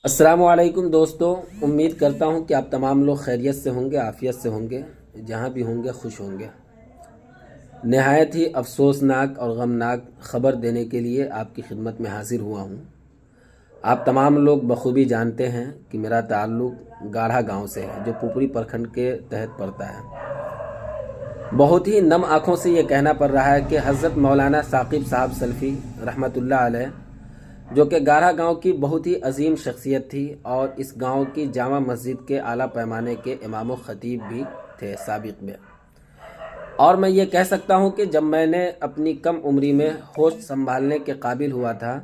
السلام علیکم دوستو، امید کرتا ہوں کہ آپ تمام لوگ خیریت سے ہوں گے، عافیت سے ہوں گے، جہاں بھی ہوں گے خوش ہوں گے۔ نہایت ہی افسوسناک اور غمناک خبر دینے کے لیے آپ کی خدمت میں حاضر ہوا ہوں۔ آپ تمام لوگ بخوبی جانتے ہیں کہ میرا تعلق گاڑھا گاؤں سے ہے، جو پوپری پرکھنڈ کے تحت پڑتا ہے۔ بہت ہی نم آنکھوں سے یہ کہنا پڑ رہا ہے کہ حضرت مولانا ثاقب صاحب سلفی رحمۃ اللہ علیہ، جو کہ گاڑھا گاؤں کی بہت ہی عظیم شخصیت تھی اور اس گاؤں کی جامع مسجد کے اعلیٰ پیمانے کے امام و خطیب بھی تھے سابق میں، اور میں یہ کہہ سکتا ہوں کہ جب میں نے اپنی کم عمری میں ہوش سنبھالنے کے قابل ہوا تھا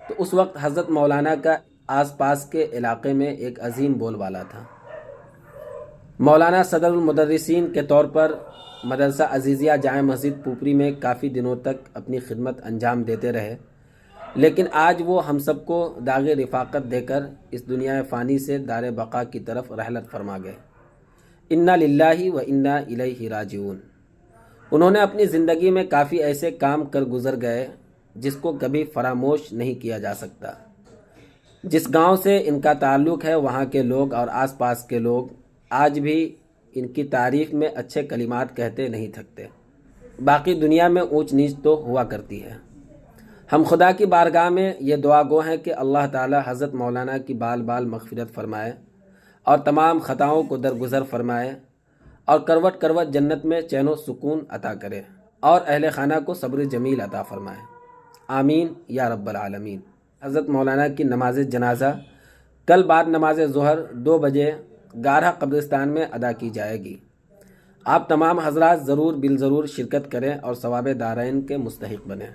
تو اس وقت حضرت مولانا کا آس پاس کے علاقے میں ایک عظیم بول بالا تھا۔ مولانا صدر المدرسین کے طور پر مدرسہ عزیزیہ جامع مسجد پوپری میں کافی دنوں تک اپنی خدمت انجام دیتے رہے، لیکن آج وہ ہم سب کو داغ رفاقت دے کر اس دنیا فانی سے دار بقا کی طرف رحلت فرما گئے۔ انا للہ و انا الیہ راجعون۔ انہوں نے اپنی زندگی میں کافی ایسے کام کر گزر گئے جس کو کبھی فراموش نہیں کیا جا سکتا۔ جس گاؤں سے ان کا تعلق ہے، وہاں کے لوگ اور آس پاس کے لوگ آج بھی ان کی تعریف میں اچھے کلمات کہتے نہیں تھکتے۔ باقی دنیا میں اونچ نیچ تو ہوا کرتی ہے۔ ہم خدا کی بارگاہ میں یہ دعا گو ہیں کہ اللہ تعالی حضرت مولانا کی بال بال مغفرت فرمائے اور تمام خطاؤں کو درگزر فرمائے اور کروٹ کروٹ جنت میں چین و سکون عطا کرے اور اہل خانہ کو صبر جمیل عطا فرمائے، آمین یا رب العالمین۔ حضرت مولانا کی نماز جنازہ کل بعد نماز ظہر 2 بجے گاڑھا قبرستان میں ادا کی جائے گی۔ آپ تمام حضرات ضرور بالضرور شرکت کریں اور ثواب دارین کے مستحق بنیں۔